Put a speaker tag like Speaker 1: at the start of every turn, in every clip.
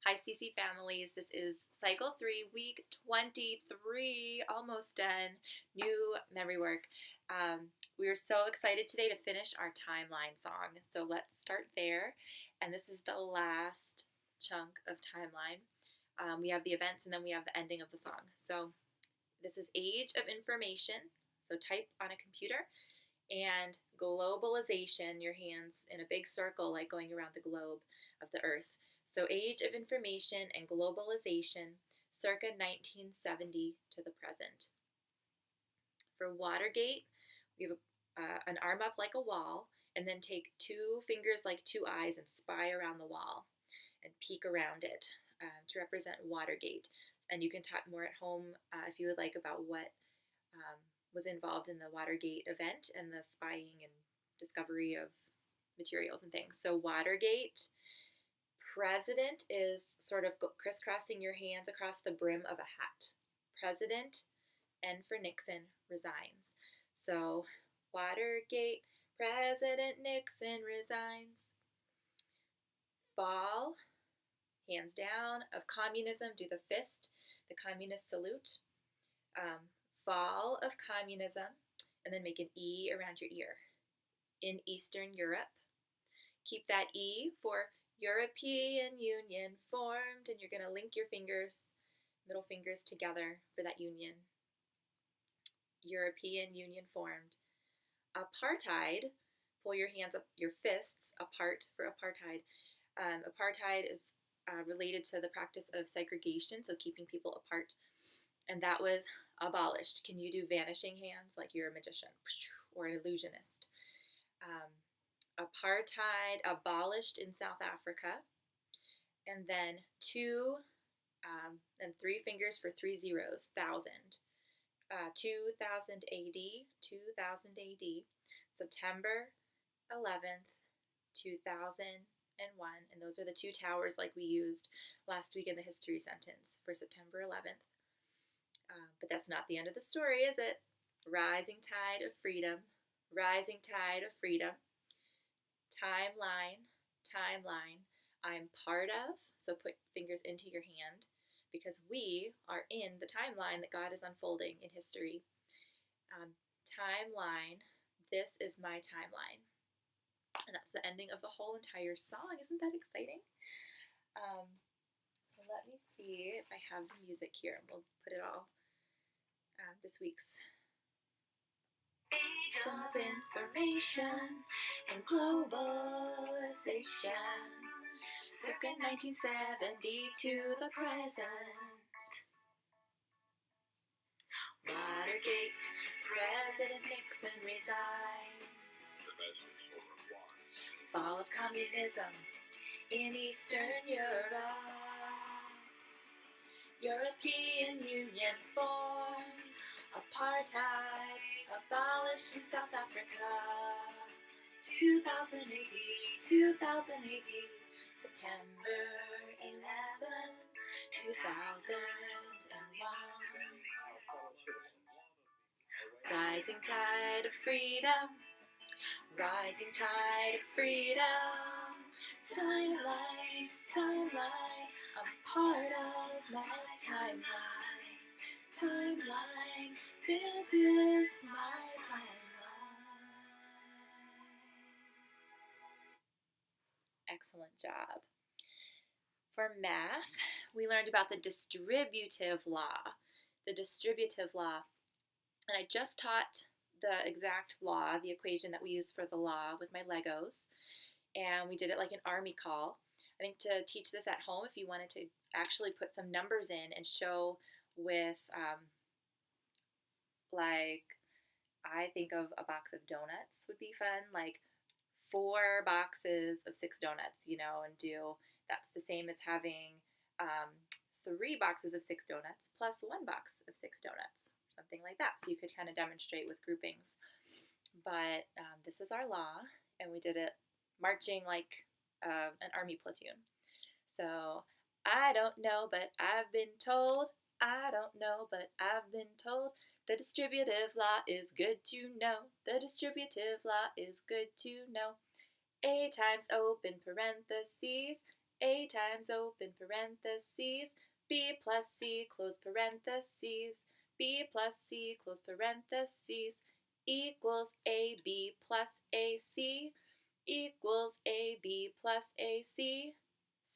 Speaker 1: Hi, CC families. This is cycle 3, week 23, almost done. New memory work. We are so excited today to finish our timeline song. So let's start there. And this is the last chunk of timeline. We have the events and then we have the ending of the song. So this is Age of Information. So type on a computer. And globalization, your hands in a big circle like going around the globe of the earth. So Age of Information and Globalization, circa 1970 to the present. For Watergate, we have an arm up like a wall, and then take two fingers like two eyes and spy around the wall and peek around it to represent Watergate. And you can talk more at home if you would like about what was involved in the Watergate event and the spying and discovery of materials and things. So Watergate, president is sort of crisscrossing your hands across the brim of a hat. President, N for Nixon, resigns. So Watergate, President Nixon resigns. Fall, hands down, of communism, do the fist, the communist salute. Fall of communism, and then make an E around your ear. In Eastern Europe, keep that E for European Union formed, and you're going to link your fingers, middle fingers together for that union. European Union formed. Apartheid, pull your hands up, your fists apart for apartheid. Apartheid is related to the practice of segregation, so keeping people apart. And that was abolished. Can you do vanishing hands like you're a magician or an illusionist? Apartheid abolished in South Africa. And then three fingers for 3 zeros, 1000. 2000 AD, 2000 AD, September 11th, 2001. And those are the two towers like we used last week in the history sentence for September 11th. But that's not the end of the story, is it? Rising tide of freedom, rising tide of freedom. Timeline, timeline, I'm part of, so put fingers into your hand, because we are in the timeline that God is unfolding in history. Timeline, this is my timeline. And that's the ending of the whole entire song. Isn't that exciting? Let me see if I have the music here. We'll put it all this week's. Age of Information and Globalization, circa 1970 to the present. Watergate, President Nixon resigns. Fall of communism in Eastern Europe. European Union formed. Apartheid abolished in South Africa. 2000 AD, 2000 AD, September 11, 2001. Rising tide of freedom, rising tide of freedom. Timeline, timeline, I'm part of my timeline. Timeline, this is my timeline. Excellent job. For math, we learned about the distributive law. The distributive law. And I just taught the exact law, the equation that we use for the law with my Legos. And we did it like an army call. I think to teach this at home, if you wanted to actually put some numbers in and show with, like, I think of a box of donuts would be fun, like 4 boxes of 6 donuts, and do, that's the same as having 3 boxes of 6 donuts plus 1 box of 6 donuts, something like that. So you could kind of demonstrate with groupings. But this is our law, and we did it marching like an army platoon. So, I don't know, but I've been told. I don't know, but I've been told. The distributive law is good to know. The distributive law is good to know. A times open parentheses, A times open parentheses, B plus C close parentheses, B plus C close parentheses, equals AB plus AC, equals AB plus AC.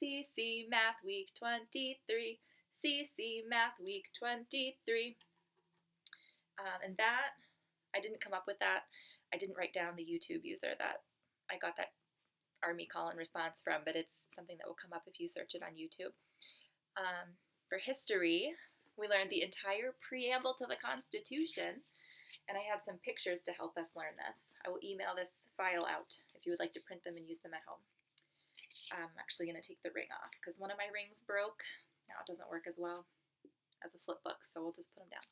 Speaker 1: CC Math Week 23, CC Math Week 23. And that, I didn't come up with that. I didn't write down the YouTube user that I got that Army call-in response from, but it's something that will come up if you search it on YouTube. For history, we learned the entire preamble to the Constitution, and I had some pictures to help us learn this. I will email this file out if you would like to print them and use them at home. I'm actually going to take the ring off because one of my rings broke. Now it doesn't work as well as a flip book, so we'll just put them down.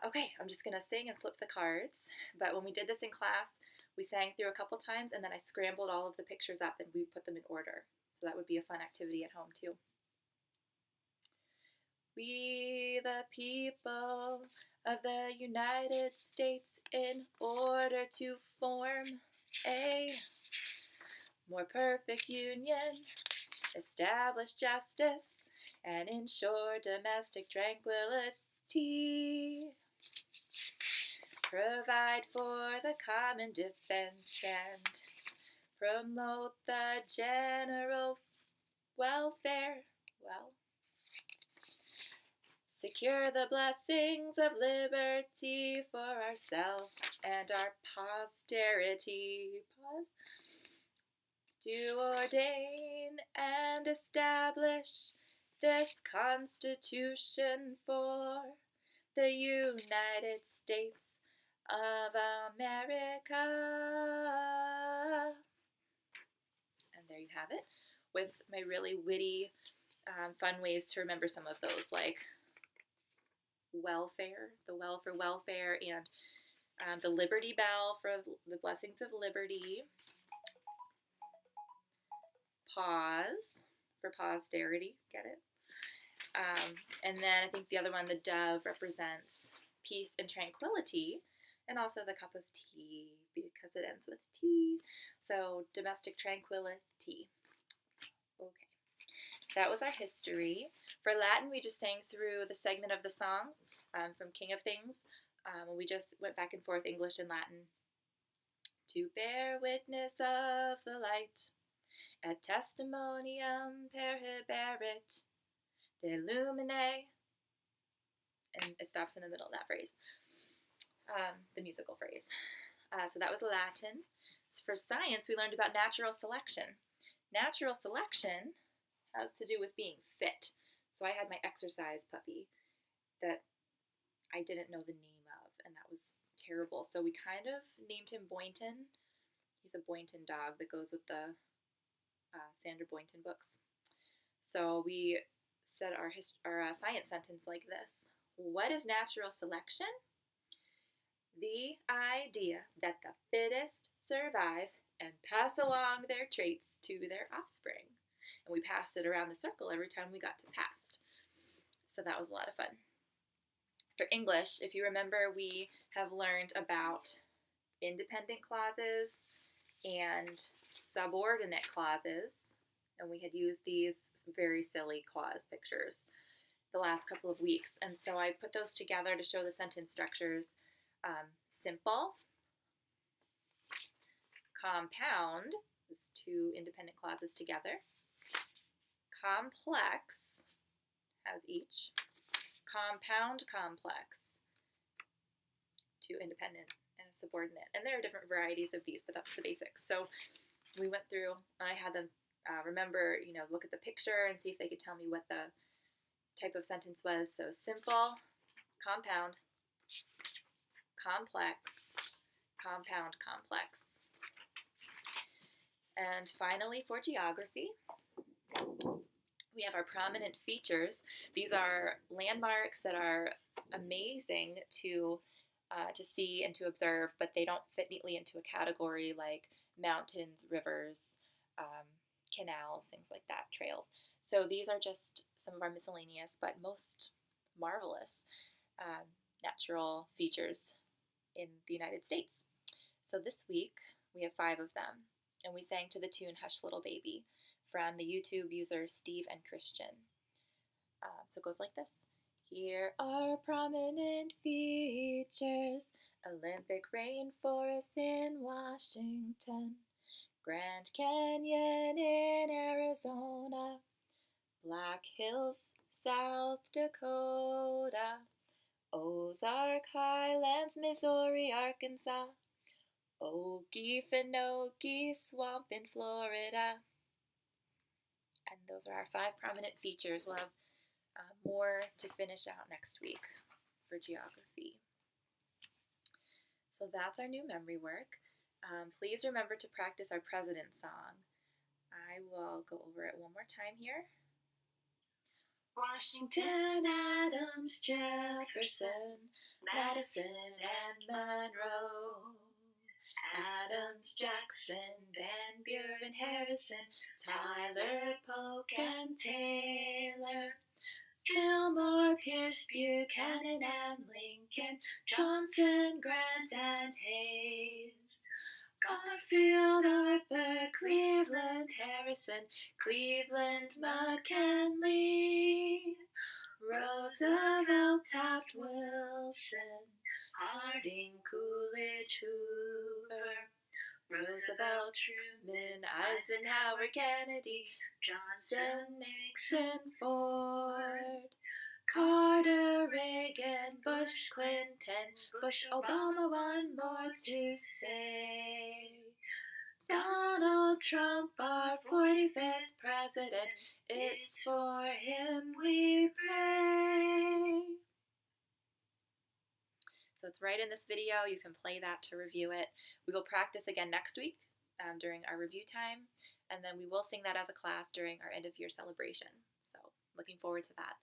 Speaker 1: Okay, I'm just going to sing and flip the cards, but when we did this in class, we sang through a couple times, and then I scrambled all of the pictures up and we put them in order. So that would be a fun activity at home too. We the people of the United States, in order to form a more perfect union, establish justice, and ensure domestic tranquility, provide for the common defense, and promote the general welfare, secure the blessings of liberty for ourselves and our posterity. Do ordain and establish this Constitution for the United States of America. And there you have it, with my really witty, fun ways to remember some of those, like welfare, the well for welfare, and the Liberty Bell for the blessings of liberty. Pause for posterity, get it? And then I think the other one, the dove, represents peace and tranquility, and also the cup of tea because it ends with T. So domestic tranquility. Okay, that was our history. For Latin, we just sang through the segment of the song from King of Things. We just went back and forth English and Latin. To bear witness of the light, et testimonium perhiberit, de lumine, and it stops in the middle of that phrase, the musical phrase. So that was Latin. For science, we learned about natural selection. Natural selection has to do with being fit. So I had my exercise puppy that I didn't know the name of, and that was terrible. So we kind of named him Boynton. He's a Boynton dog that goes with the Sandra Boynton books. So we said our science sentence like this. What is natural selection? The idea that the fittest survive and pass along their traits to their offspring. And we passed it around the circle every time we got to past. So that was a lot of fun. For English, if you remember, we have learned about independent clauses and subordinate clauses, and we had used these very silly clause pictures the last couple of weeks, and so I put those together to show the sentence structures. Simple, compound, is two independent clauses together, complex has each, compound complex, two independent and a subordinate, and there are different varieties of these, but that's the basics. So we went through, and I had them remember, look at the picture and see if they could tell me what the type of sentence was. So simple, compound, complex, compound, complex. And finally, for geography, we have our prominent features. These are landmarks that are amazing to see and to observe, but they don't fit neatly into a category like mountains, rivers, canals, things like that, trails. So these are just some of our miscellaneous but most marvelous natural features in the United States. So this week we have 5 of them, and we sang to the tune Hush Little Baby. from the YouTube user Steve and Christian. So it goes like this. Here are prominent features: Olympic rainforest in Washington, Grand Canyon in Arizona, Black Hills, South Dakota, Ozark Highlands, Missouri, Arkansas, Okefenokee Swamp in Florida. And those are our 5 prominent features. We'll have more to finish out next week for geography. So that's our new memory work. Please remember to practice our President's song. I will go over it one more time here. Washington, Adams, Jefferson, Madison, and Monroe, Adams, Jackson, Van Buren, Harrison, Tyler, Polk, and Taylor, Fillmore, Pierce, Buchanan, and Lincoln, Johnson, Grant, and Hayes, Garfield, Arthur, Cleveland, Harrison, Cleveland, McKinley, Roosevelt, Taft, Wilson, Harding, Coolidge, Hoover, Roosevelt, Truman, Eisenhower, Kennedy, Johnson, Nixon, Ford, Carter, Reagan, Bush, Clinton, Bush, Obama, one more to say. Donald Trump, our 45th president, it's for him we pray. So it's right in this video. You can play that to review it. We will practice again next week during our review time, and then we will sing that as a class during our end of year celebration. So looking forward to that.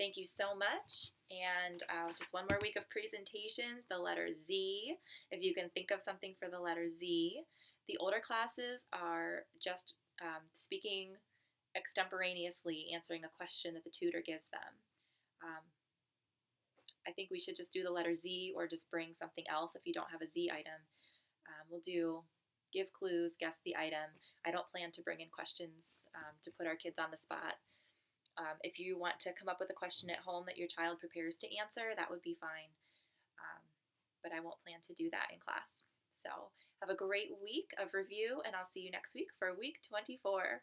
Speaker 1: Thank you so much. And just one more week of presentations, the letter Z. If you can think of something for the letter Z. The older classes are just speaking extemporaneously, answering a question that the tutor gives them. I think we should just do the letter Z, or just bring something else if you don't have a Z item. We'll do give clues, guess the item. I don't plan to bring in questions to put our kids on the spot. If you want to come up with a question at home that your child prepares to answer, that would be fine. But I won't plan to do that in class. So have a great week of review, and I'll see you next week for week 24.